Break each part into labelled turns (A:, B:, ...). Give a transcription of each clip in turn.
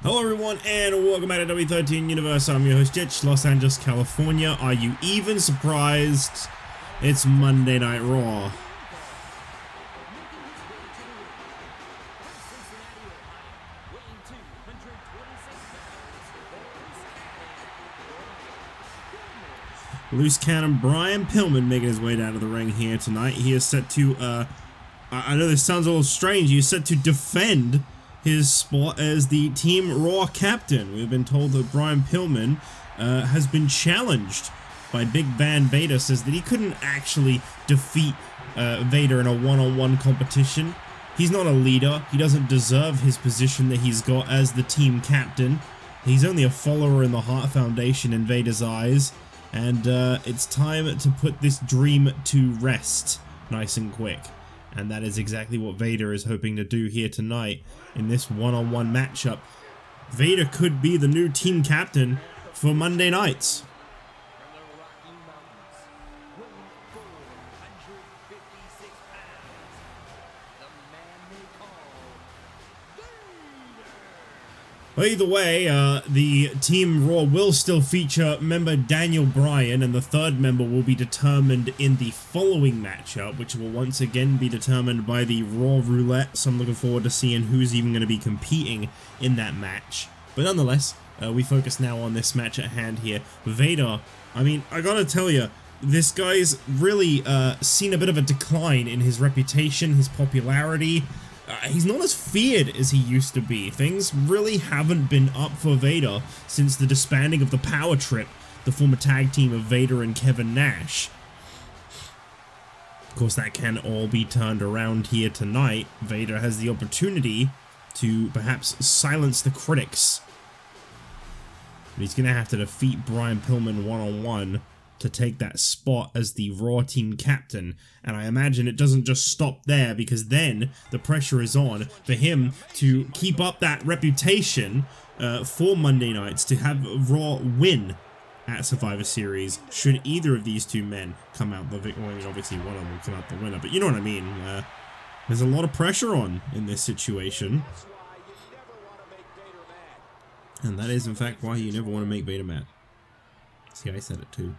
A: Hello everyone and welcome back to W13 Universe. I'm your host Jitch, Los Angeles, California. Are you even surprised? It's Monday Night Raw. Loose cannon Brian Pillman making his way down to the ring here tonight. He is set to, I know this sounds a little strange, he is set to defend his spot as the Team Raw captain. We've been told that Brian Pillman has been challenged by Big Van Vader, says that he couldn't actually defeat Vader in a one-on-one competition. He's not a leader. He doesn't deserve his position that he's got as the team captain. He's only a follower in the Hart Foundation in Vader's eyes. And it's time to put this dream to rest nice and quick. And that is exactly what Vader is hoping to do here tonight in this one-on-one matchup. Vader could be the new team captain for Monday nights. Well, either way, the Team Raw will still feature member Daniel Bryan, and the third member will be determined in the following matchup, which will once again be determined by the Raw Roulette, so I'm looking forward to seeing who's even going to be competing in that match. But nonetheless, we focus now on this match at hand here. Vader, I mean, I gotta tell you, this guy's really seen a bit of a decline in his reputation, his popularity. He's not as feared as he used to be. Things really haven't been up for Vader since the disbanding of the Power Trip, the former tag team of Vader and Kevin Nash. Of course, that can all be turned around here tonight. Vader has the opportunity to perhaps silence the critics. But he's going to have to defeat Brian Pillman one-on-one to take that spot as the Raw team captain, and I imagine it doesn't just stop there, because then the pressure is on for him to keep up that reputation for Monday nights, to have Raw win at Survivor Series should either of these two men come out the victor. Well, I mean, obviously one of them will come out the winner, but you know what I mean. There's a lot of pressure on in this situation, and that is in fact why you never want to make Vader mad. See, I said it too.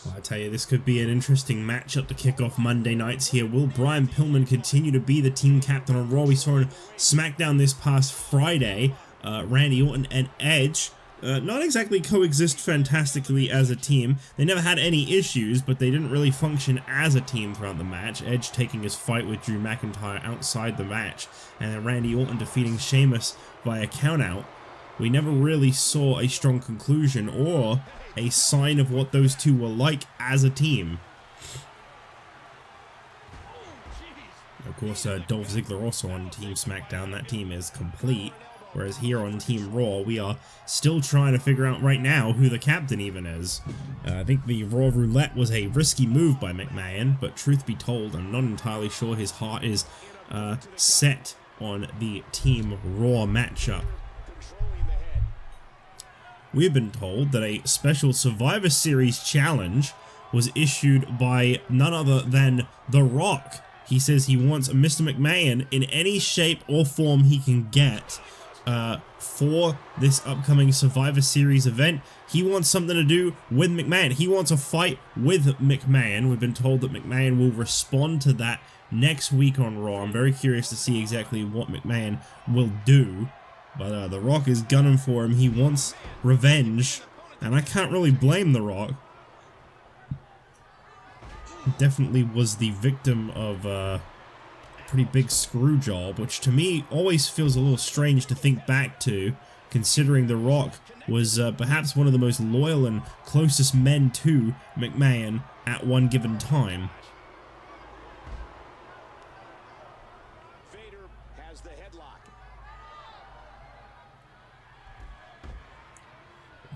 A: Well, I tell you, this could be an interesting matchup to kick off Monday nights here. Will Brian Pillman continue to be the team captain on Raw? We saw on SmackDown this past Friday, Randy Orton and Edge not exactly coexist fantastically as a team. They never had any issues, but they didn't really function as a team throughout the match. Edge taking his fight with Drew McIntyre outside the match, and then Randy Orton defeating Sheamus via countout. We never really saw a strong conclusion or a sign of what those two were like as a team. Of course, Dolph Ziggler also on Team SmackDown. That team is complete. Whereas here on Team Raw, we are still trying to figure out right now who the captain even is. I think the Raw Roulette was a risky move by McMahon, but truth be told, I'm not entirely sure his heart is set on the Team Raw matchup. We've been told that a special Survivor Series challenge was issued by none other than The Rock. He says he wants Mr. McMahon in any shape or form he can get for this upcoming Survivor Series event. He wants something to do with McMahon. He wants a fight with McMahon. We've been told that McMahon will respond to that next week on Raw. I'm very curious to see exactly what McMahon will do. But The Rock is gunning for him. He wants revenge, and I can't really blame The Rock. He definitely was the victim of a pretty big screw job, which to me always feels a little strange to think back to, considering The Rock was perhaps one of the most loyal and closest men to McMahon at one given time.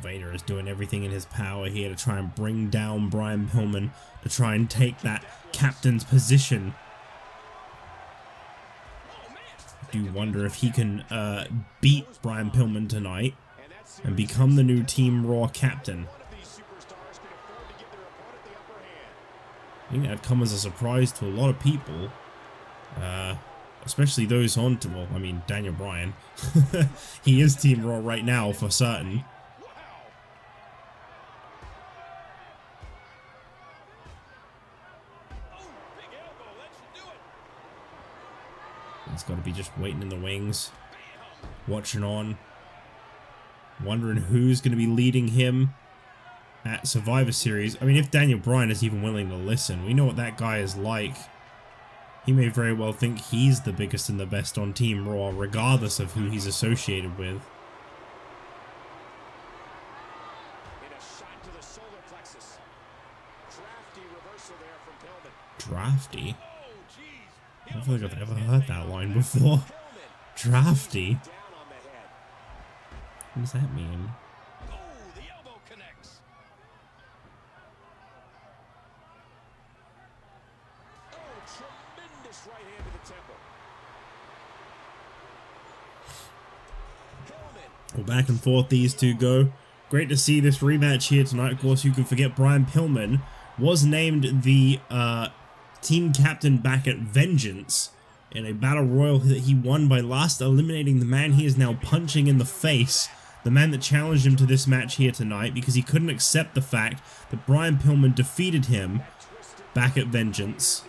A: Vader is doing everything in his power here to try and bring down Brian Pillman, to try and take that captain's position. I do wonder if he can beat Brian Pillman tonight and become the new Team Raw captain. think that'd come as a surprise to a lot of people. Especially those on to, well, I mean, Daniel Bryan. He is Team Raw right now for certain. He's got to be just waiting in the wings, watching on, wondering who's going to be leading him at Survivor Series. I mean, if Daniel Bryan is even willing to listen, we know what that guy is like. He may very well think he's the biggest and the best on Team Raw, regardless of who he's associated with. Drafty? I don't feel like I've ever heard that line before. Drafty? What does that mean? Well, back and forth these two go. Great to see this rematch here tonight. Of course, you can forget Brian Pillman was named the team captain back at Vengeance in a battle royal that he won by last eliminating the man he is now punching in the face. The man that challenged him to this match here tonight because he couldn't accept the fact that Brian Pillman defeated him back at Vengeance.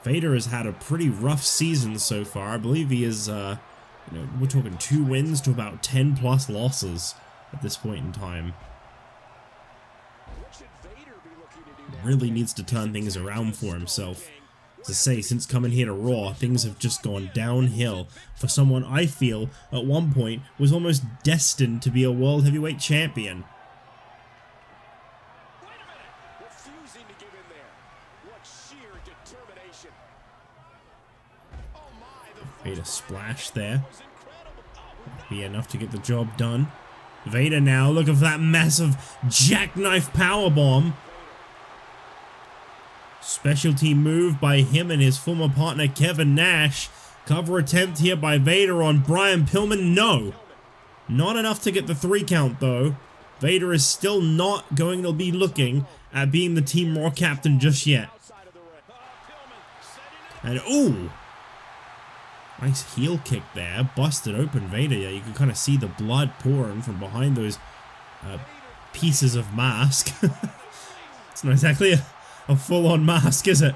A: Vader has had a pretty rough season so far. I believe he is, we're talking 2 wins to about 10 plus losses at this point in time. Really needs to turn things around for himself. As I say, since coming here to Raw, things have just gone downhill for someone I feel at one point was almost destined to be a World Heavyweight Champion. Vader splash there. Be enough to get the job done. Vader now looking for that massive jackknife powerbomb. Specialty move by him and his former partner Kevin Nash. Cover attempt here by Vader on Brian Pillman. No. Not enough to get the 3 count though. Vader is still not going to be looking at being the Team Raw captain just yet. And ooh. Nice heel kick there. Busted open Vader. Yeah, you can kind of see the blood pouring from behind those pieces of mask. It's not exactly a full-on mask, is it?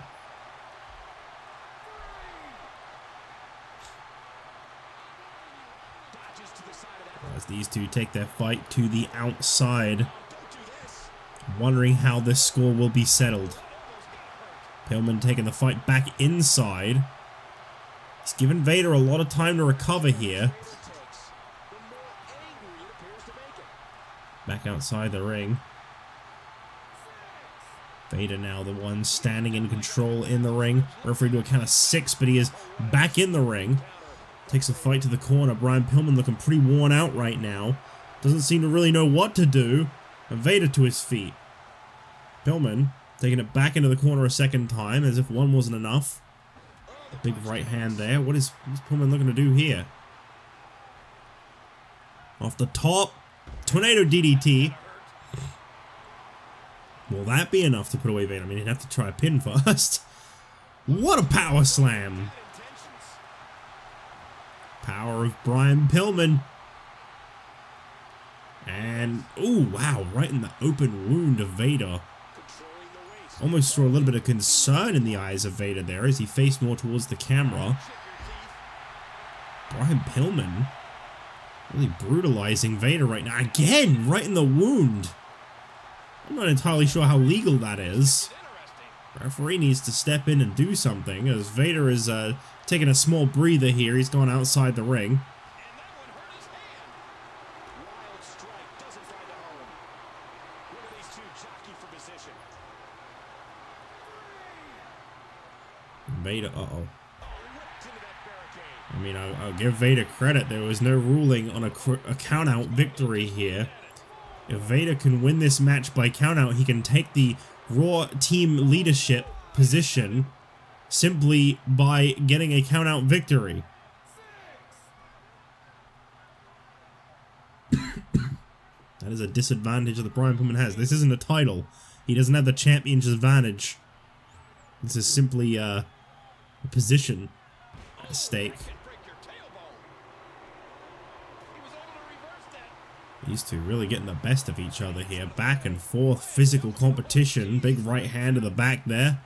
A: As these two take their fight to the outside. Wondering how this score will be settled. Pillman taking the fight back inside. He's given Vader a lot of time to recover here. Back outside the ring. Vader now the one standing in control in the ring. Referee to a count of 6, but he is back in the ring. Takes the fight to the corner. Brian Pillman looking pretty worn out right now. Doesn't seem to really know what to do. And Vader to his feet. Pillman taking it back into the corner a second time as if one wasn't enough. Big right hand there. What is Pillman looking to do here? Off the top. Tornado DDT. Will that be enough to put away Vader? I mean, he'd have to try a pin first. What a power slam. Power of Brian Pillman. And, oh wow, right in the open wound of Vader. Almost saw a little bit of concern in the eyes of Vader there as he faced more towards the camera. Brian Pillman really brutalizing Vader right now. Again, right in the wound. I'm not entirely sure how legal that is. The referee needs to step in and do something as Vader is taking a small breather here. He's gone outside the ring. Vader, uh-oh. I mean, I'll give Vader credit. There was no ruling on a count-out victory here. If Vader can win this match by count-out, he can take the Raw team leadership position simply by getting a count-out victory. That is a disadvantage that Brian Pillman has. This isn't a title. He doesn't have the champion's advantage. This is simply a position at stake. These two really getting the best of each other here. Back and forth, physical competition. Big right hand to the back there.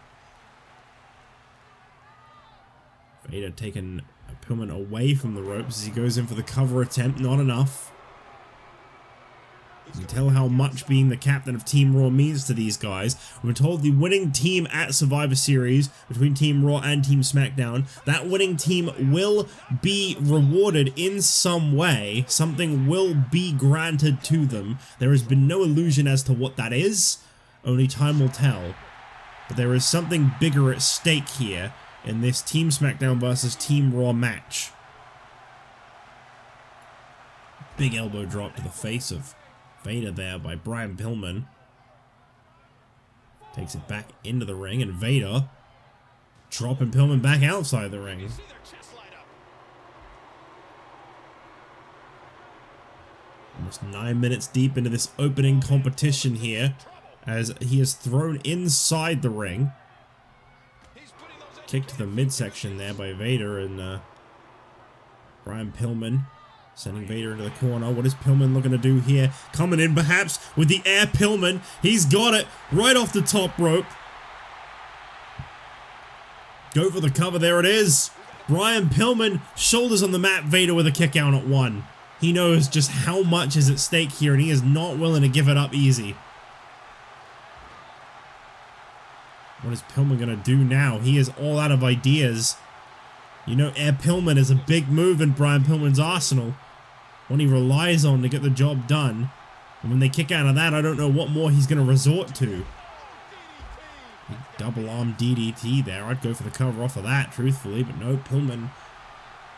A: Vader taking Pillman away from the ropes as he goes in for the cover attempt. Not enough. You can tell how much being the captain of Team Raw means to these guys. We're told the winning team at Survivor Series between Team Raw and Team SmackDown, that winning team will be rewarded in some way. Something will be granted to them. There has been no illusion as to what that is. Only time will tell. But there is something bigger at stake here in this Team SmackDown versus Team Raw match. Big elbow drop to the face of Vader there by Brian Pillman. Takes it back into the ring, and Vader dropping Pillman back outside the ring. Almost 9 minutes deep into this opening competition here, as he is thrown inside the ring. Kick to the midsection there by Vader, and Brian Pillman sending Vader into the corner. What is Pillman looking to do here? Coming in perhaps with the air Pillman. He's got it right off the top rope. Go for the cover. There it is. Brian Pillman shoulders on the mat. Vader with a kick out at 1. He knows just how much is at stake here, and he is not willing to give it up easy. What is Pillman going to do now? He is all out of ideas. You know, air Pillman is a big move in Brian Pillman's arsenal. One he relies on to get the job done. And when they kick out of that, I don't know what more he's going to resort to. Big double arm DDT there. I'd go for the cover off of that, truthfully. But no, Pillman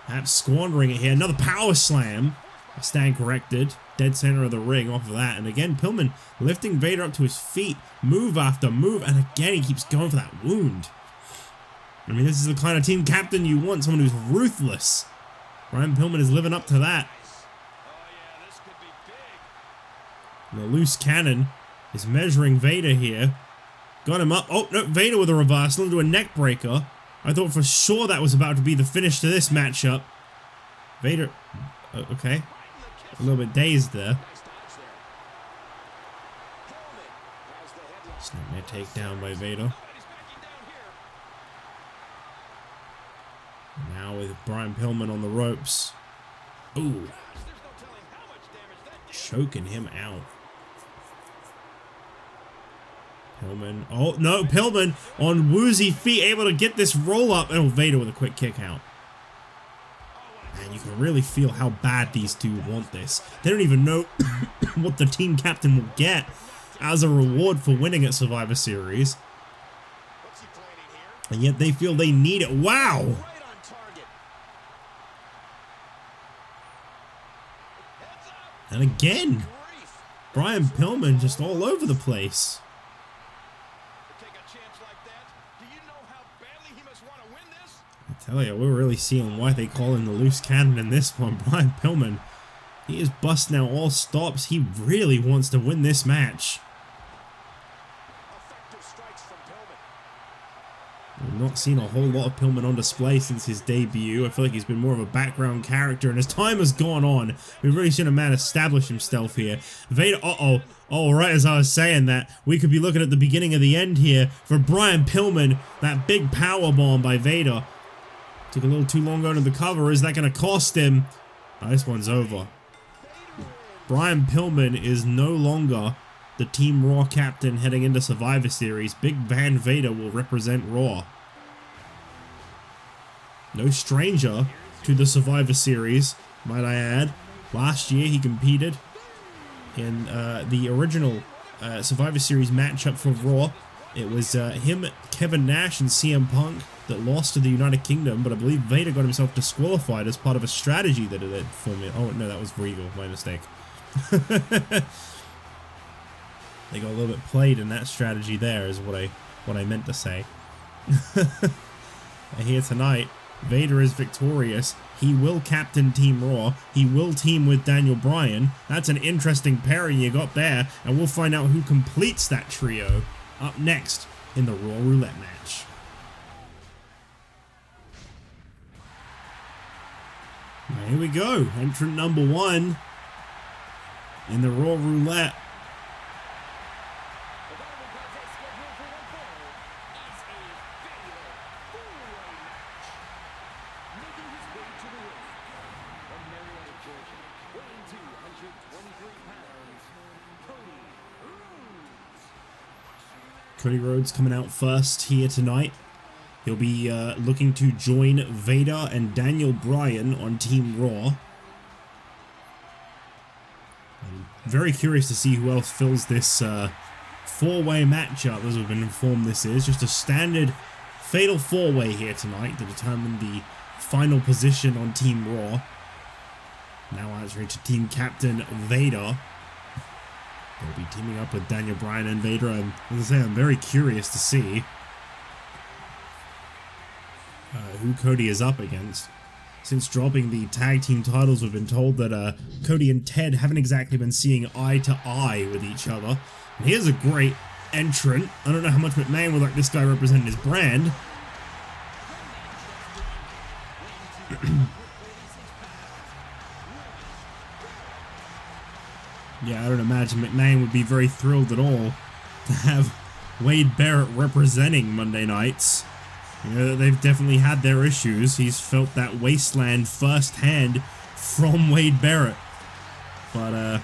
A: perhaps squandering it here. Another power slam. I stand corrected. Dead center of the ring off of that. And again, Pillman lifting Vader up to his feet. Move after move. And again, he keeps going for that wound. I mean, this is the kind of team captain you want, someone who's ruthless. Brian Pillman is living up to that. And the loose cannon is measuring Vader here. Got him up. Oh, no, Vader with a reversal into a neck breaker. I thought for sure that was about to be the finish to this matchup. Vader, okay. A little bit dazed there. Snapmare takedown by Vader. Now with Brian Pillman on the ropes. Ooh. Choking him out. Pillman. Oh, no. Pillman on woozy feet, able to get this roll up. Oh, Vader with a quick kick out. Man, you can really feel how bad these two want this. They don't even know what the team captain will get as a reward for winning at Survivor Series. And yet they feel they need it. Wow! And again, Brian Pillman just all over the place. I tell you, we're really seeing why they call him the loose cannon in this one. Brian Pillman, he is busting out all stops. He really wants to win this match. We've not seen a whole lot of Pillman on display since his debut. I feel like he's been more of a background character, and as time has gone on, we've really seen a man establish himself here. Vader, right as I was saying that, we could be looking at the beginning of the end here for Brian Pillman. That big power bomb by Vader. Took a little too long going to the cover. Is that going to cost him? Oh, this one's over. Brian Pillman is no longer the Team Raw captain heading into Survivor Series. Big Van Vader will represent Raw. No stranger to the Survivor Series, might I add. Last year he competed in the original Survivor Series matchup for Raw. It was him, Kevin Nash, and CM Punk that lost to the United Kingdom, but I believe Vader got himself disqualified as part of a strategy that it formed. Oh no, that was Regal, my mistake. They got a little bit played in that strategy there, is what I meant to say. And here tonight, Vader is victorious, he will captain Team Raw. He will team with Daniel Bryan. That's an interesting pairing you got there, and we'll find out who completes that trio up next in the Raw Roulette match. Now, here we go. Entrant number 1 in the Raw Roulette. Cody Rhodes coming out first here tonight. He'll be looking to join Vader and Daniel Bryan on Team Raw. I'm very curious to see who else fills this 4-way matchup. As we've been informed, this is just a standard fatal 4-way here tonight to determine the final position on Team Raw. Now answering to Team Captain Vader. They'll be teaming up with Daniel Bryan and Vader. As I say, I'm very curious to see who Cody is up against. Since dropping the tag team titles, we've been told that Cody and Ted haven't exactly been seeing eye to eye with each other. And here's a great entrant. I don't know how much McMahon would like this guy representing his brand. Yeah, I don't imagine McMahon would be very thrilled at all to have Wade Barrett representing Monday nights. You know, they've definitely had their issues. He's felt that wasteland firsthand from Wade Barrett. But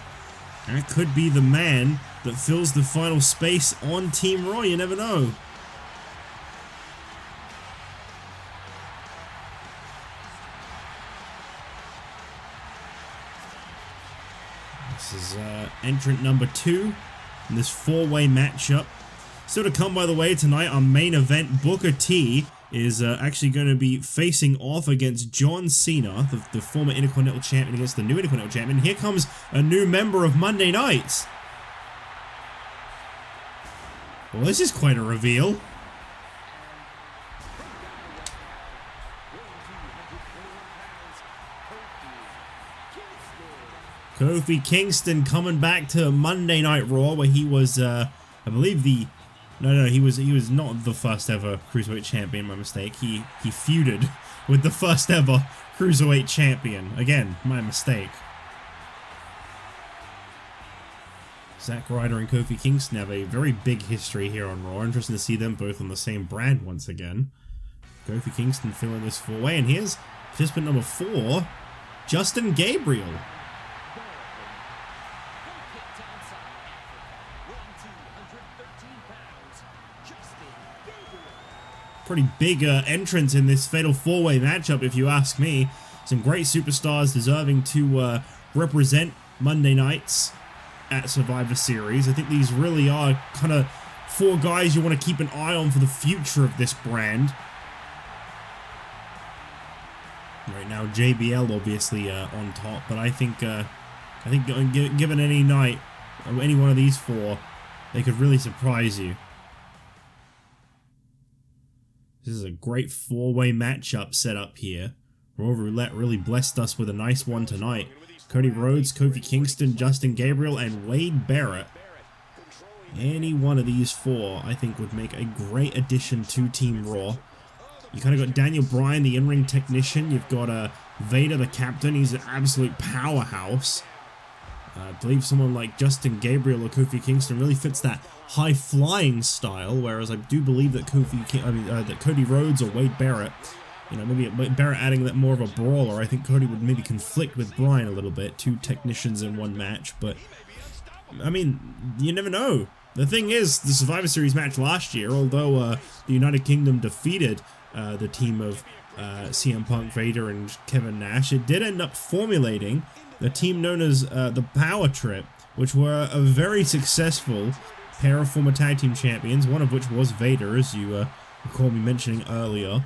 A: that could be the man that fills the final space on Team Raw. You never know. This is entrant number 2 in this 4-way matchup. Still to come, by the way, tonight, our main event, Booker T is actually going to be facing off against John Cena, the former Intercontinental Champion, against the new Intercontinental Champion. Here comes a new member of Monday Nights. Well, this is quite a reveal. Kofi Kingston coming back to Monday Night Raw, where he was, I believe he was not the first ever Cruiserweight Champion, my mistake. He feuded with the first ever Cruiserweight Champion. Again, my mistake. Zack Ryder and Kofi Kingston have a very big history here on Raw. Interesting to see them both on the same brand once again. Kofi Kingston filling this 4-way, and here's participant number 4, Justin Gabriel. Pretty big entrance in this fatal 4-way matchup, if you ask me. Some great superstars deserving to represent Monday nights at Survivor Series. I think these really are kind of 4 guys you want to keep an eye on for the future of this brand. Right now, JBL obviously on top, but I think given any night, any one of these 4, they could really surprise you. This is a great 4-way matchup set up here. Raw Roulette really blessed us with a nice one tonight. Cody Rhodes, Kofi Kingston, Justin Gabriel, and Wade Barrett. Any one of these 4, I think, would make a great addition to Team Raw. You kind of got Daniel Bryan, the in-ring technician. You've got Vader, the captain. He's an absolute powerhouse. I believe someone like Justin Gabriel or Kofi Kingston really fits that high-flying style, whereas I do believe that that Cody Rhodes or Wade Barrett, you know, maybe Barrett adding that more of a brawler. I think Cody would maybe conflict with Bryan a little bit. 2 technicians in one match, but I mean, you never know. The thing is, the Survivor Series match last year, although the United Kingdom defeated the team of CM Punk, Vader, and Kevin Nash, it did end up formulating the team known as the Power Trip, which were a very successful pair of former tag team champions, one of which was Vader, as you recall me mentioning earlier.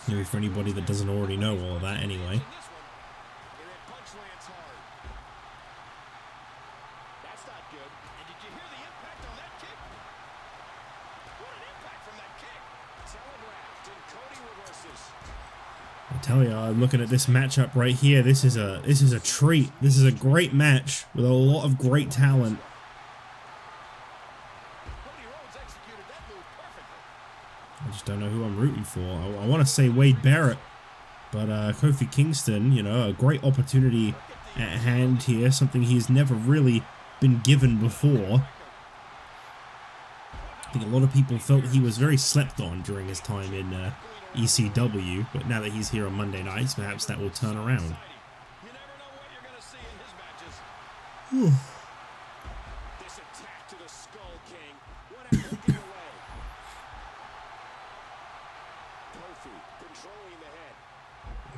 A: Maybe for anybody that doesn't already know all of that anyway. I tell you, I'm looking at this matchup right here. This is a treat. This is a great match with a lot of great talent. I just don't know who I'm rooting for. I want to say Wade Barrett, but Kofi Kingston, you know, a great opportunity at hand here, something he's never really been given before. I think a lot of people felt he was very slept on during his time in ECW, but now that he's here on Monday nights, perhaps that will turn around.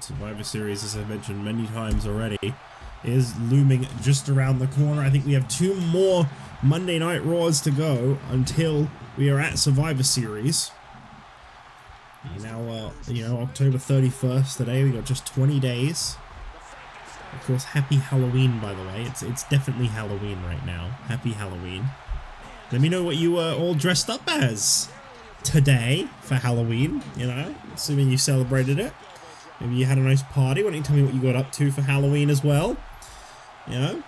A: Survivor Series, as I've mentioned many times already, is looming just around the corner. I think we have 2 more Monday Night Raws to go until we are at Survivor Series. Now, you know, October 31st today. We got just 20 days. Of course, happy Halloween, by the way. It's definitely Halloween right now. Happy Halloween. Let me know what you were all dressed up as today for Halloween, you know, assuming you celebrated it. Maybe you had a nice party. Why don't you tell me what you got up to for Halloween as well? You know,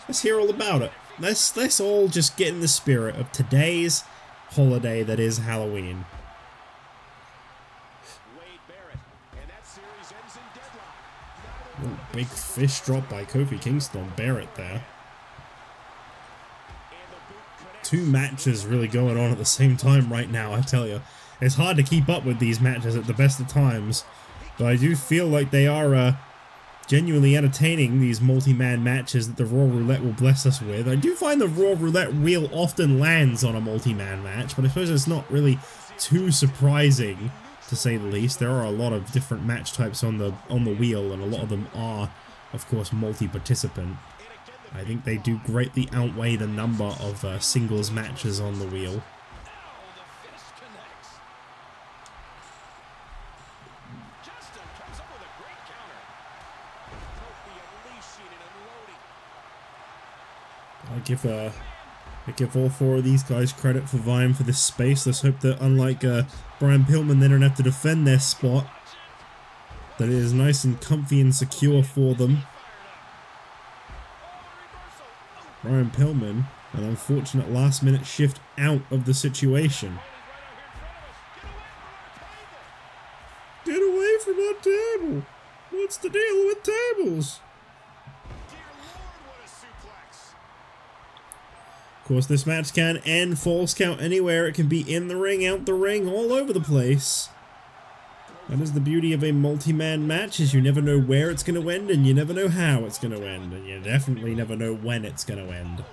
A: let's hear all about it. Let's all just get in the spirit of today's holiday that is Halloween. Ooh, big fish drop by Kofi Kingston on Barrett there. 2 matches really going on at the same time right now, I tell you. It's hard to keep up with these matches at the best of times. But I do feel like they are genuinely entertaining, these multi-man matches that the Raw Roulette will bless us with. I do find the Raw Roulette wheel often lands on a multi-man match, but I suppose it's not really too surprising, to say the least. There are a lot of different match types on the wheel, and a lot of them are, of course, multi-participant. I think they do greatly outweigh the number of singles matches on the wheel. I give all 4 of these guys credit for vying for this space. Let's hope that, unlike Brian Pillman, they don't have to defend their spot. That it is nice and comfy and secure for them. Brian Pillman, an unfortunate last-minute shift out of the situation. Get away from our table! What's the deal with tables? Of course, this match can end false count anywhere. It can be in the ring, out the ring, all over the place. That is the beauty of a multi-man match, is you never know where it's going to end, and you never know how it's going to end, and you definitely never know when it's going to end.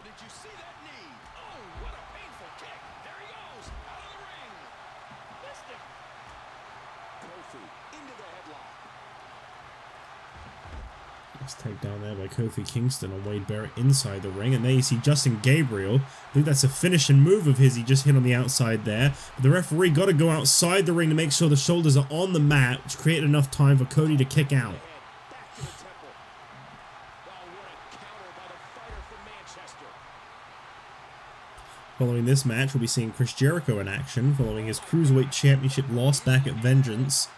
A: Takedown there by Kofi Kingston on Wade Barrett inside the ring, and there you see Justin Gabriel. I think that's a finishing move of his. He just hit on the outside there, but the referee got to go outside the ring to make sure the shoulders are on the mat, which created enough time for Cody to kick out. Following this match, we'll be seeing Chris Jericho in action following his Cruiserweight Championship loss back at Vengeance.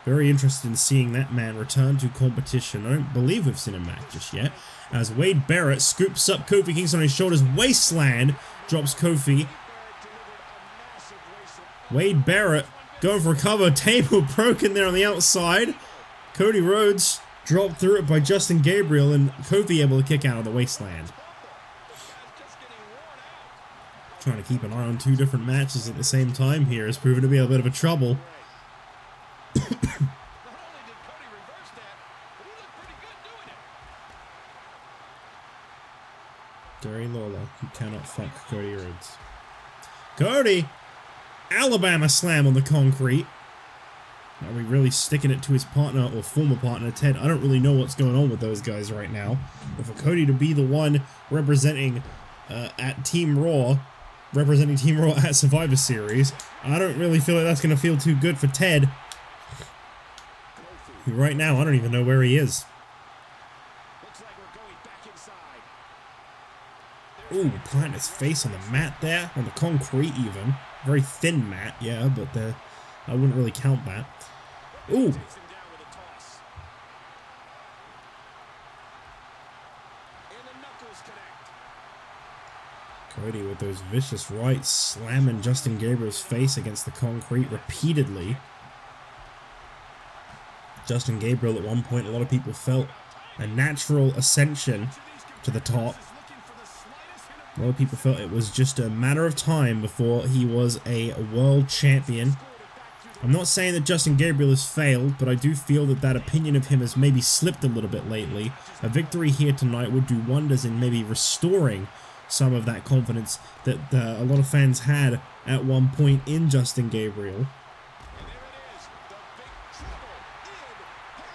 A: Very interested in seeing that man return to competition. I don't believe we've seen him back just yet. As Wade Barrett scoops up Kofi Kingston on his shoulders, wasteland, drops Kofi. Wade Barrett going for a cover, table broken there on the outside. Cody Rhodes dropped through it by Justin Gabriel, and Kofi able to kick out of the wasteland. Trying to keep an eye on 2 different matches at the same time here has proven to be a bit of a trouble. Gary Lawler, you cannot fuck Cody Rhodes. Cody! Alabama slam on the concrete. Are we really sticking it to his partner or former partner, Ted? I don't really know what's going on with those guys right now. But for Cody to be the one representing at Team Raw, representing Team Raw at Survivor Series, I don't really feel like that's going to feel too good for Ted. Right now, I don't even know where he is. Ooh, plant his face on the mat there, on the concrete even. Very thin mat, yeah, but I wouldn't really count that. Ooh. Cody with those vicious rights, slamming Justin Gabriel's face against the concrete repeatedly. Justin Gabriel at one point, a lot of people felt a natural ascension to the top. A lot of people felt it was just a matter of time before he was a world champion. I'm not saying that Justin Gabriel has failed, but I do feel that that opinion of him has maybe slipped a little bit lately. A victory here tonight would do wonders in maybe restoring some of that confidence that a lot of fans had at one point in Justin Gabriel.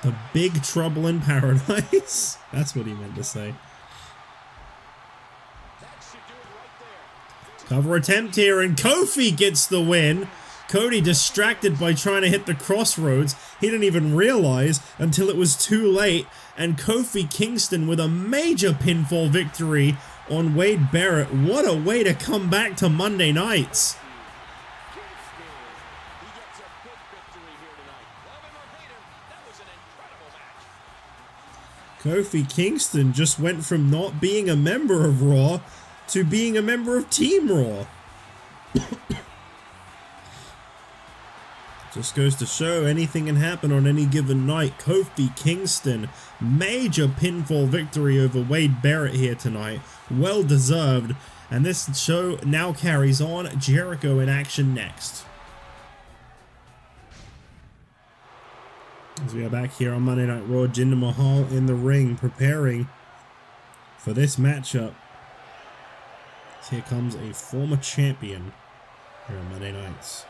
A: The big trouble in paradise. That's what he meant to say. Cover attempt here, and Kofi gets the win. Cody distracted by trying to hit the crossroads. He didn't even realize until it was too late. And Kofi Kingston with a major pinfall victory on Wade Barrett. What a way to come back to Monday nights. Kofi Kingston just went from not being a member of Raw to being a member of Team Raw. Just goes to show anything can happen on any given night. Kofi Kingston, major pinfall victory over Wade Barrett here tonight. Well deserved. And this show now carries on. Jericho in action next. As we are back here on Monday Night Raw, Jinder Mahal in the ring preparing for this matchup. Here comes a former champion here on Monday nights.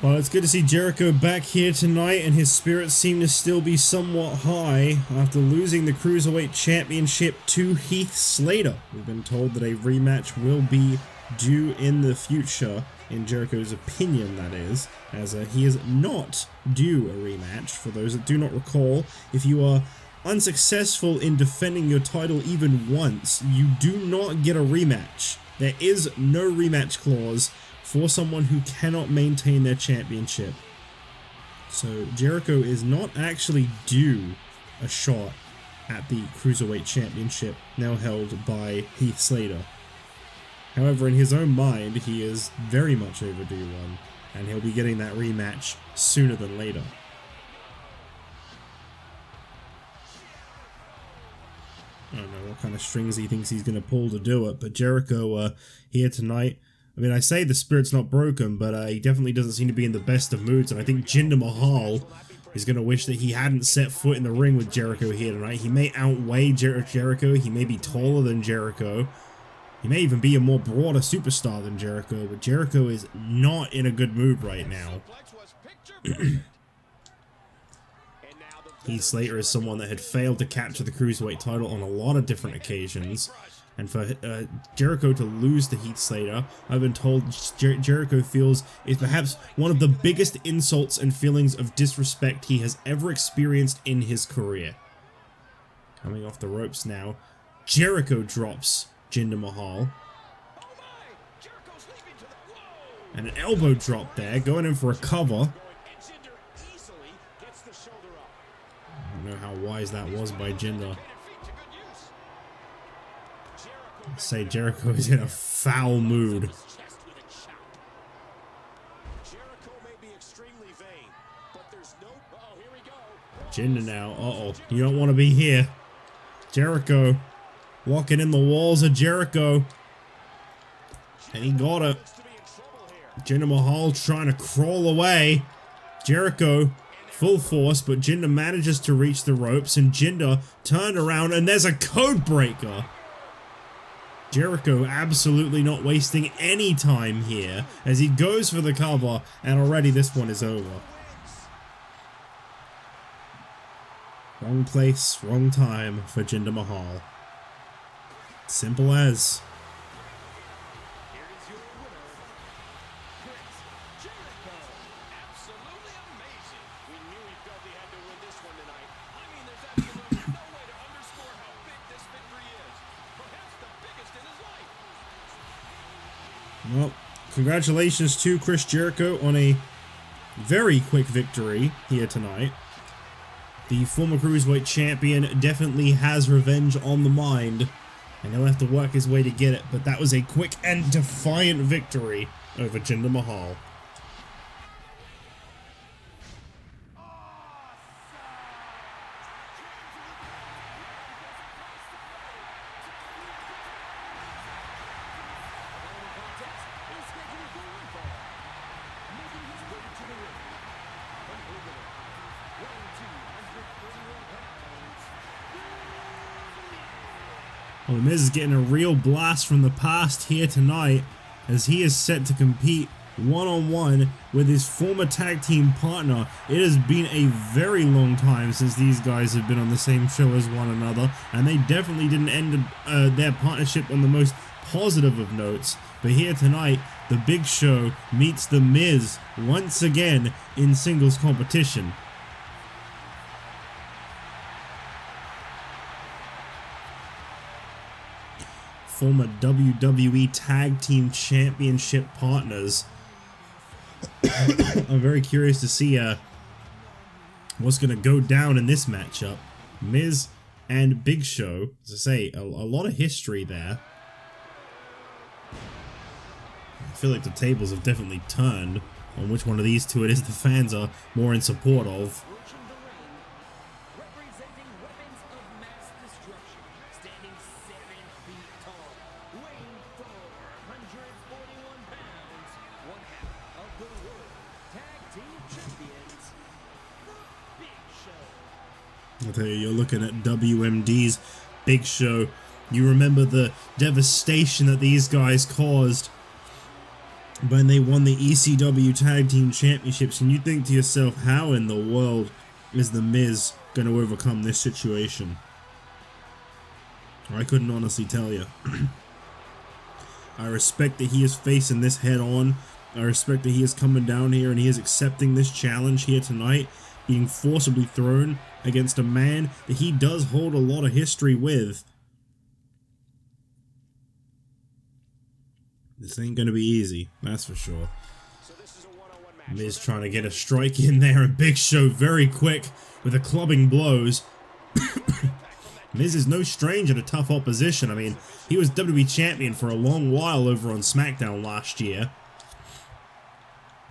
A: Well, it's good to see Jericho back here tonight, and his spirits seem to still be somewhat high after losing the Cruiserweight Championship to Heath Slater. We've been told that a rematch will be due in the future, in Jericho's opinion, that is, as he is not due a rematch. For those that do not recall, if you are unsuccessful in defending your title even once, you do not get a rematch. There is no rematch clause for someone who cannot maintain their championship. So Jericho is not actually due a shot at the Cruiserweight Championship, now held by Heath Slater. However, in his own mind, he is very much overdue one, and he'll be getting that rematch sooner than later. I don't know what kind of strings he thinks he's going to pull to do it, but Jericho here tonight, I mean, I say the spirit's not broken, but he definitely doesn't seem to be in the best of moods, and I think Jinder Mahal is going to wish that he hadn't set foot in the ring with Jericho here tonight. He may outweigh Jericho, he may be taller than Jericho, he may even be a more broader superstar than Jericho, but Jericho is not in a good mood right now. Heath Slater is someone that had failed to capture the Cruiserweight title on a lot of different occasions. And for Jericho to lose to Heath Slater, I've been told Jericho feels is perhaps one of the biggest insults and feelings of disrespect he has ever experienced in his career. Coming off the ropes now, Jericho drops Jinder Mahal. And an elbow drop there, going in for a cover. I don't know how wise that was by Jinder. Say Jericho is in a foul mood. Jinder now. Uh-oh. You don't want to be here. Jericho. Walking in the walls of Jericho. And he got it. Jinder Mahal trying to crawl away. Jericho full force, but Jinder manages to reach the ropes, and Jinder turned around, and there's a code breaker. Jericho absolutely not wasting any time here as he goes for the cover, and already this one is over. Wrong place, wrong time for Jinder Mahal. Simple as.
B: Here is your winner, Jericho. Absolutely amazing. We knew he felt he had to win this one tonight. I mean, there's absolutely no way to underscore how big this victory is. Perhaps the biggest in his life.
A: Well, congratulations to Chris Jericho on a very quick victory here tonight. The former Cruiserweight champion definitely has revenge on the mind, and he'll have to work his way to get it, but that was a quick and defiant victory over Jinder Mahal. Well, The Miz is getting a real blast from the past here tonight, as he is set to compete one-on-one with his former tag team partner. It has been a very long time since these guys have been on the same show as one another, and they definitely didn't end their partnership on the most positive of notes. But here tonight, the Big Show meets The Miz once again in singles competition. Former WWE Tag Team Championship partners. I'm very curious to see what's going to go down in this matchup. Miz and Big Show. As I say, a lot of history there. I feel like the tables have definitely turned on which one of these two it is the fans are more in support of. I'll tell you, you're looking at WMD's Big Show. You remember the devastation that these guys caused when they won the ECW Tag Team Championships, and you think to yourself, how in the world is The Miz going to overcome this situation? I couldn't honestly tell you. I respect that he is facing this head on. I respect that he is coming down here and he is accepting this challenge here tonight, being forcibly thrown against a man that he does hold a lot of history with. This ain't gonna be easy, that's for sure. Miz trying to get a strike in there, and Big Show very quick with the clubbing blows. Miz is no stranger to tough opposition. I mean, he was WWE champion for a long while over on SmackDown last year.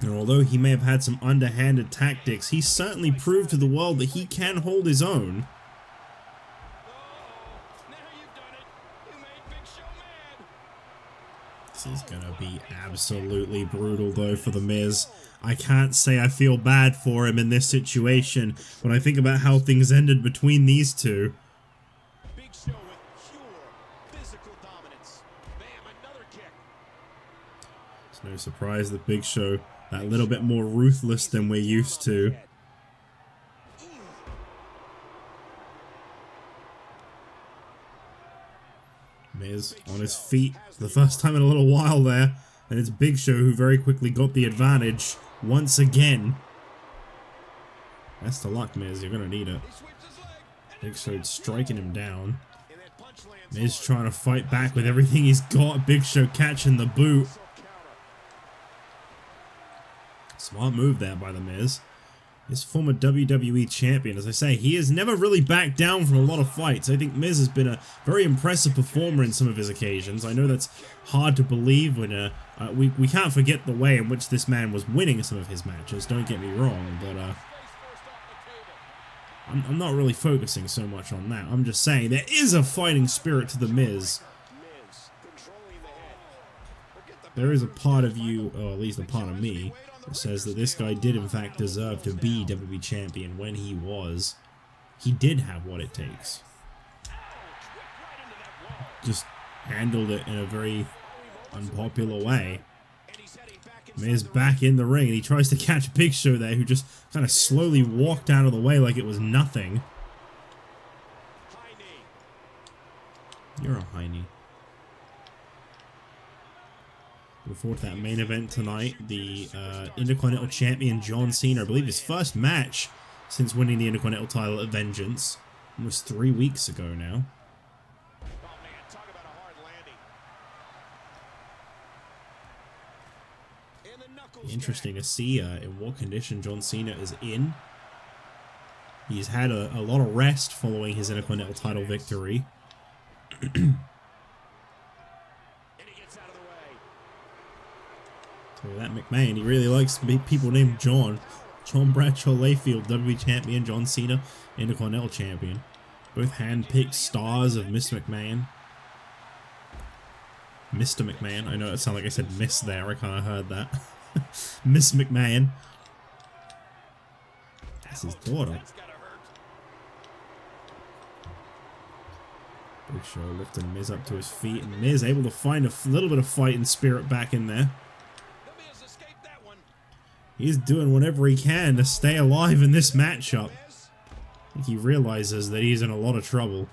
A: And although he may have had some underhanded tactics, he certainly proved to the world that he can hold his own. This is gonna be absolutely brutal though for The Miz. I can't say I feel bad for him in this situation when I think about how things ended between these two.
B: Big Show with pure physical dominance. Bam, another kick.
A: It's no surprise that Big Show that little bit more ruthless than we're used to. Miz on his feet for the first time in a little while there, and it's Big Show who very quickly got the advantage once again. Best of luck, Miz, you're gonna need it. Big Show striking him down. Miz trying to fight back with everything he's got. Big Show catching the boot. Smart move there by The Miz. His former WWE champion, as I say, he has never really backed down from a lot of fights. I think Miz has been a very impressive performer in some of his occasions. I know that's hard to believe when we can't forget the way in which this man was winning some of his matches, don't get me wrong, but I'm not really focusing so much on that. I'm just saying there is a fighting spirit to The Miz. There is a part of you, or at least a part of me, that says that this guy did in fact deserve to be WWE champion when he was. He did have what it takes. Just handled it in a very unpopular way. Miz back in the ring, and he tries to catch Big Show there, who just kind of slowly walked out of the way like it was nothing. You're a high knee. Looking forward to that main event tonight. The Intercontinental Champion John Cena, I believe his first match since winning the Intercontinental title at Vengeance. Almost 3 weeks ago now.
B: Oh man, talk about a hard landing. And the knuckles
A: Interesting to see in what condition John Cena is in. He's had a lot of rest following his Intercontinental title victory. So that McMahon, he really likes people named John. John Bradshaw Layfield, WWE Champion, John Cena, Intercontinental Champion. Both hand-picked stars of Miss McMahon. Mr. McMahon. I know it sounded like I said Miss there. I kind of heard that. Miss McMahon. That's his daughter. Big Show lifting Miz up to his feet, and Miz able to find a little bit of fighting spirit back in there. He's doing whatever he can to stay alive in this matchup. I think he realizes that he's in a lot of trouble.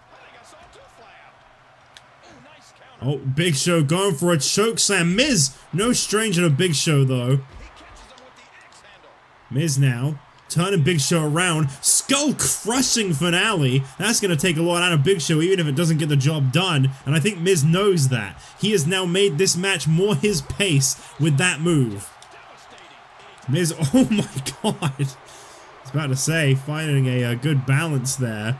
A: Oh, Big Show going for a chokeslam. Miz, no stranger to Big Show though. Miz now turning Big Show around. Skull crushing finale. That's going to take a lot out of Big Show even if it doesn't get the job done. And I think Miz knows that. He has now made this match more his pace with that move. Miz, oh my god. I was about to say, finding a good balance there.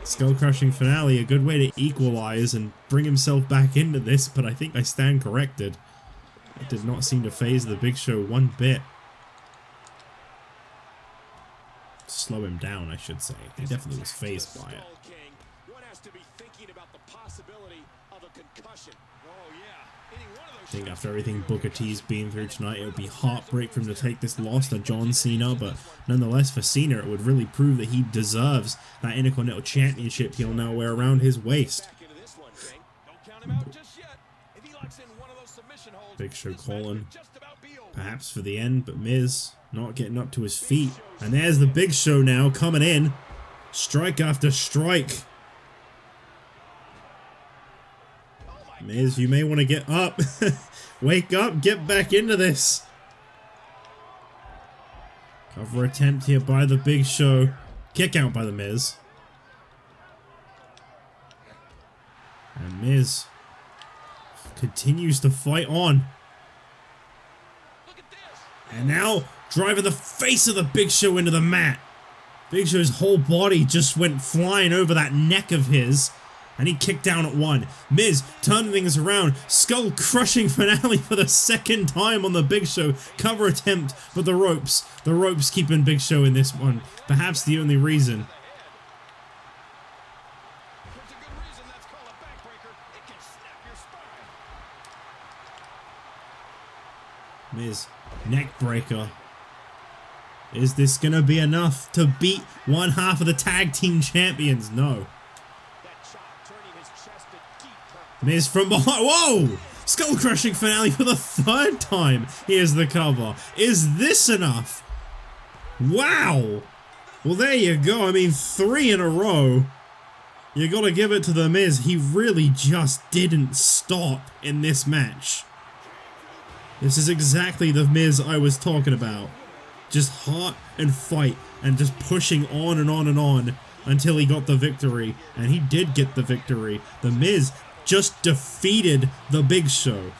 A: Skull crushing finale, a good way to equalize and bring himself back into this, but I think I stand corrected. It did not seem to phase the Big Show one bit. Slow him down, I should say. He definitely was phased by it. I think after everything Booker T's been through tonight, it would be heartbreak for him to take this loss to John Cena, but nonetheless for Cena it would really prove that he deserves that Intercontinental Championship he'll now wear around his waist. Big Show calling, perhaps for the end, but Miz not getting up to his feet. And there's the Big Show now coming in, strike after strike. Miz, you may want to get up. Wake up, get back into this. Cover attempt here by the Big Show. Kick out by the Miz. And Miz continues to fight on. And now driving the face of the Big Show into the mat. Big Show's whole body just went flying over that neck of his. And he kicked down at one. Miz turning things around. Skull crushing finale for the second time on the Big Show. Cover attempt, but the ropes. The ropes keeping Big Show in this one. Perhaps the only reason. Miz, neck breaker. Is this gonna be enough to beat one half of the tag team champions? No. Miz from behind. Whoa! Skull crushing finale for the third time. Here's the cover. Is this enough? Wow. Well, there you go. I mean, 3 in a row. You gotta give it to the Miz. He really just didn't stop in this match. This is exactly the Miz I was talking about. Just heart and fight and just pushing on and on and on until he got the victory. And he did get the victory. The Miz just defeated the Big Show.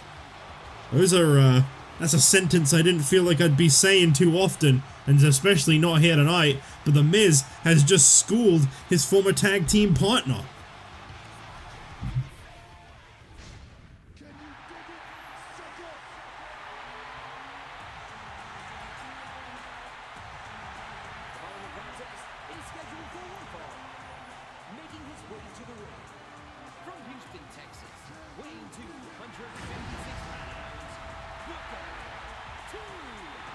A: Those are, that's a sentence I didn't feel like I'd be saying too often, and especially not here tonight, but the Miz has just schooled his former tag team partner.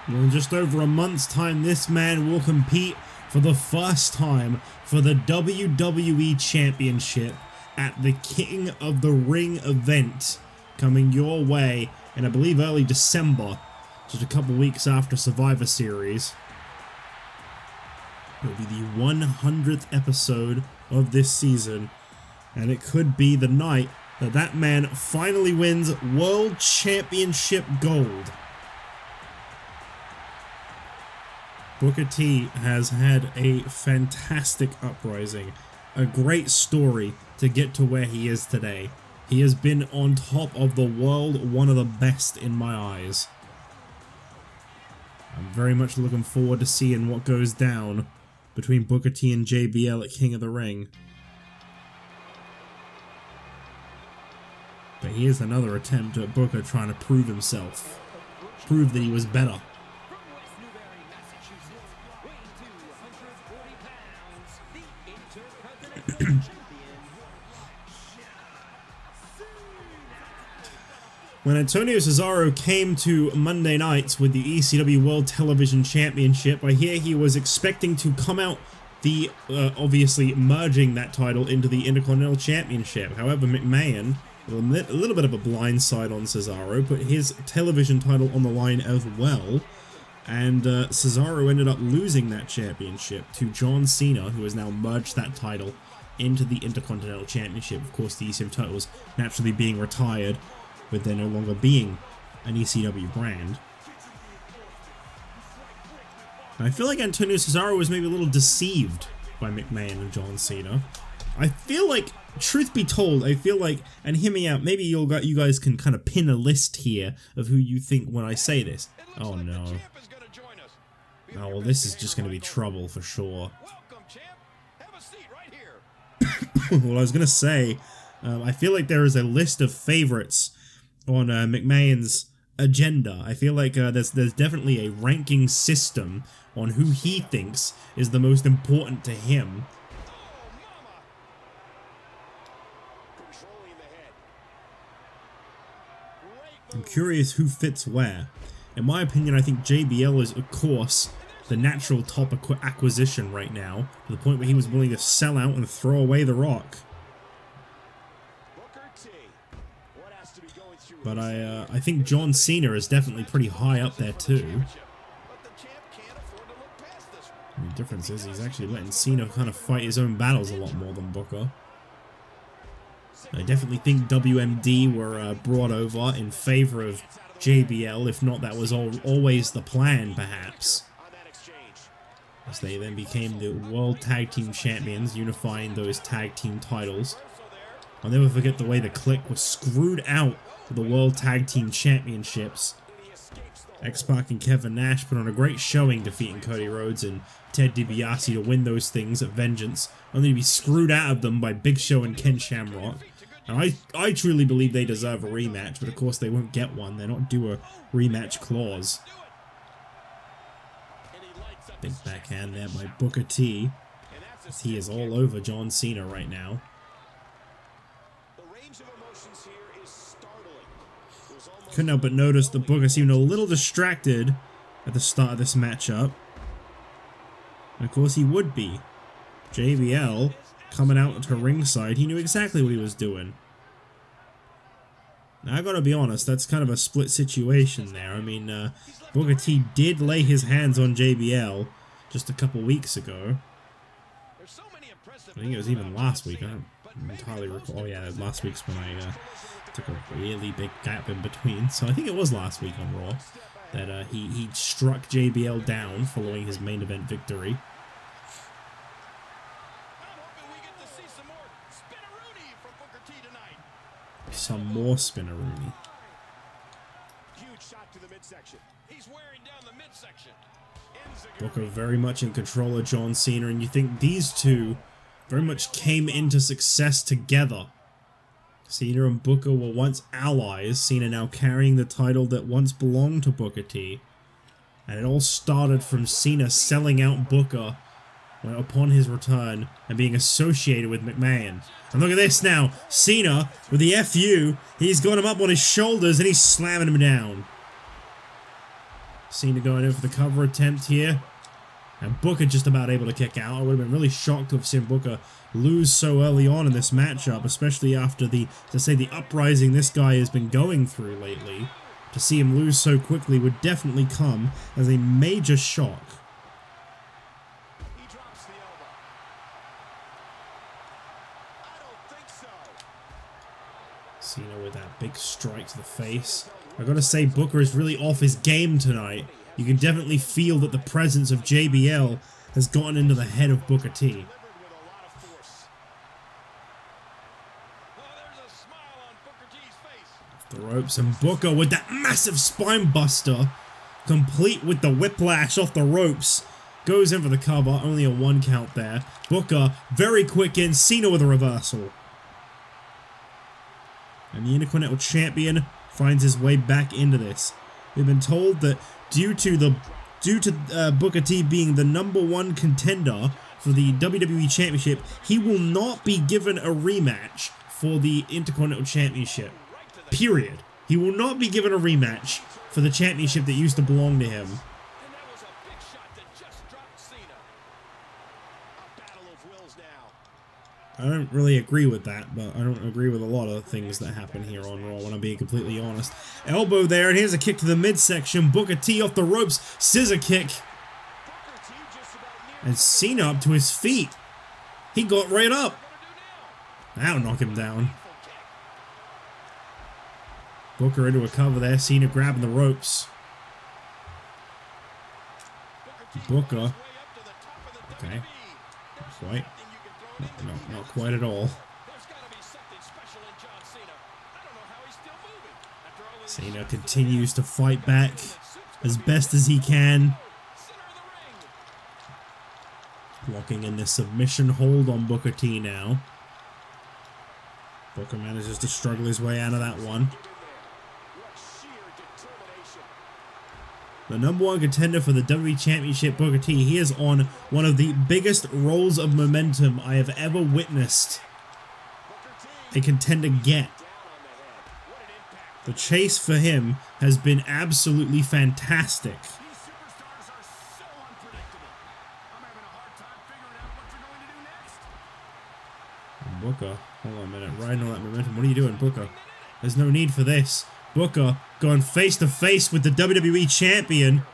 A: Well, in just over a month's time, this man will compete for the first time for the WWE Championship at the King of the Ring event coming your way in, I believe, early December, just a couple weeks after Survivor Series. It'll be the 100th episode of this season, and it could be the night that that man finally wins World Championship gold. Booker T has had a fantastic uprising, a great story to get to where he is today. He has been on top of the world, one of the best in my eyes. I'm very much looking forward to seeing what goes down between Booker T and JBL at King of the Ring. But here's another attempt at Booker trying to prove himself. Prove that he was better. When Antonio Cesaro came to Monday nights with the ECW World Television Championship, I hear he was expecting to come out the, obviously merging that title into the Intercontinental Championship. However, McMahon, a little bit of a blindside on Cesaro, put his television title on the line as well. And Cesaro ended up losing that championship to John Cena, who has now merged that title into the Intercontinental Championship. Of course, the ECW titles naturally being retired, with there no longer being an ECW brand. And I feel like Antonio Cesaro was maybe a little deceived by McMahon and John Cena. I feel like, truth be told, I feel like, and hear me out, maybe you guys can kind of pin a list here of who you think when I say this. Oh no. Oh well, this is just going to be trouble for sure. Well, I was going to say, I feel like there is a list of favorites on McMahon's agenda. I feel like there's definitely a ranking system on who he thinks is the most important to him. I'm curious who fits where. In my opinion, I think JBL is, of course, the natural top acquisition right now, to the point where he was willing to sell out and throw away The Rock. But I think John Cena is definitely pretty high up there too. The difference is he's actually letting Cena kind of fight his own battles a lot more than Booker. I definitely think WMD were brought over in favor of JBL, if not that was always the plan perhaps. As they then became the World Tag Team Champions, unifying those tag team titles. I'll never forget the way the Clique was screwed out of the World Tag Team Championships. X-Pac and Kevin Nash put on a great showing, defeating Cody Rhodes and Ted DiBiase to win those things at Vengeance, only to be screwed out of them by Big Show and Ken Shamrock. And I truly believe they deserve a rematch, but of course they won't get one. They're not due a rematch clause. Big backhand there by Booker T, as he is all over John Cena right now. Couldn't help but notice that Booker seemed a little distracted at the start of this matchup. And of course he would be. JBL coming out to ringside, he knew exactly what he was doing. Now I gotta be honest, that's kind of a split situation there. I mean, Booker T did lay his hands on JBL just a couple weeks ago. I think it was even last week, I don't entirely recall. Oh yeah, last week's when I took a really big gap in between. So I think it was last week on Raw that he struck JBL down following his main event victory. Some more spinneroonie. Booker very much in control of John Cena, and you think these two very much came into success together. Cena and Booker were once allies, Cena now carrying the title that once belonged to Booker T. And it all started from Cena selling out Booker upon his return and being associated with McMahon. And look at this now, Cena with the FU, he's got him up on his shoulders and he's slamming him down. Cena going in for the cover attempt here. And Booker just about able to kick out. I would have been really shocked to have seen Booker lose so early on in this matchup, especially after the uprising this guy has been going through lately. To see him lose so quickly would definitely come as a major shock. Cena with that big strike to the face. I gotta say, Booker is really off his game tonight. You can definitely feel that the presence of JBL has gotten into the head of Booker T. Off the ropes, and Booker with that massive spine buster, complete with the whiplash off the ropes. Goes in for the cover, only a 1 count there. Booker, very quick in, Cena with a reversal. And the Intercontinental Champion finds his way back into this. We've been told that due to Booker T being the #1 contender for the WWE Championship, he will not be given a rematch for the Intercontinental Championship. Period. He will not be given a rematch for the championship that used to belong to him. I don't really agree with that, but I don't agree with a lot of things that happen here on Raw, when I'm being completely honest. Elbow there, and here's a kick to the midsection. Booker T off the ropes, scissor kick. And Cena up to his feet. He got right up. That'll knock him down. Booker into a cover there, Cena grabbing the ropes. Booker. Okay. Not quite. Not quite at all. Cena continues to fight back as best as he can. Locking in the submission hold on Booker T now. Booker manages to struggle his way out of that one. The #1 contender for the WWE Championship, Booker T, he is on one of the biggest rolls of momentum I have ever witnessed a contender get. The chase for him has been absolutely fantastic. And Booker, hold on a minute, riding on that momentum. What are you doing, Booker? There's no need for this. Booker going face to face with the WWE Champion.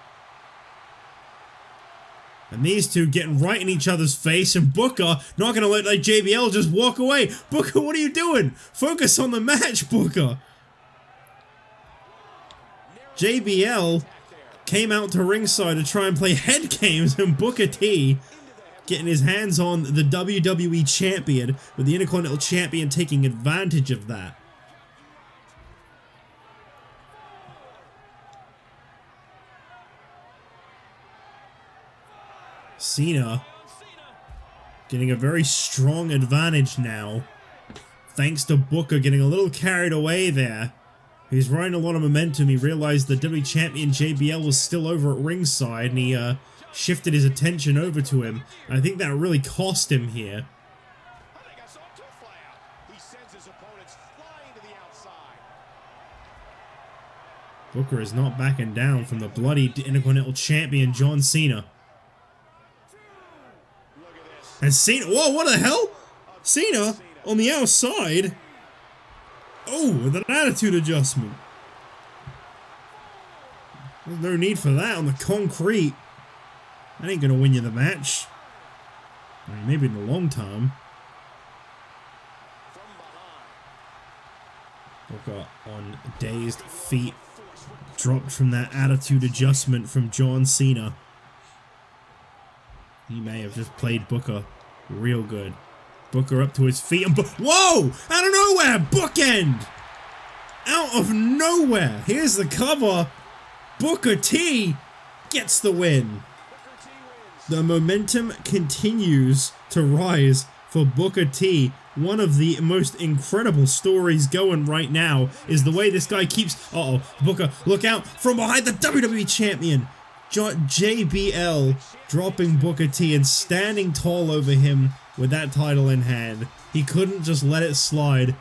A: And these two getting right in each other's face, and Booker not going to let JBL just walk away. Booker, what are you doing? Focus on the match, Booker. JBL came out to ringside to try and play head games, and Booker T getting his hands on the WWE Champion, with the Intercontinental Champion taking advantage of that. Cena getting a very strong advantage now, thanks to Booker getting a little carried away there. He's riding a lot of momentum. He realized the WWE Champion JBL was still over at ringside, and he shifted his attention over to him. I think that really cost him here. Booker is not backing down from the bloody Intercontinental Champion John Cena. And Cena, whoa, what the hell? Cena on the outside. Oh, with an attitude adjustment. There's no need for that on the concrete. That ain't gonna win you the match. I mean, maybe in the long term. Booker on dazed feet. Dropped from that attitude adjustment from John Cena. He may have just played Booker real good. Booker up to his feet and whoa! Out of nowhere! Bookend! Out of nowhere! Here's the cover. Booker T gets the win. The momentum continues to rise for Booker T. One of the most incredible stories going right now is the way this guy keeps... Uh-oh, Booker, look out from behind the WWE Champion. JBL dropping Booker T and standing tall over him with that title in hand. He couldn't just let it slide.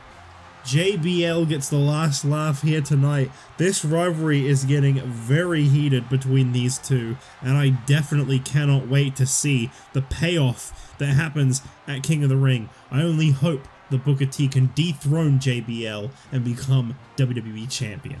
A: JBL gets the last laugh here tonight. This rivalry is getting very heated between these two, and I definitely cannot wait to see the payoff that happens at King of the Ring. I only hope that Booker T can dethrone JBL and become WWE Champion.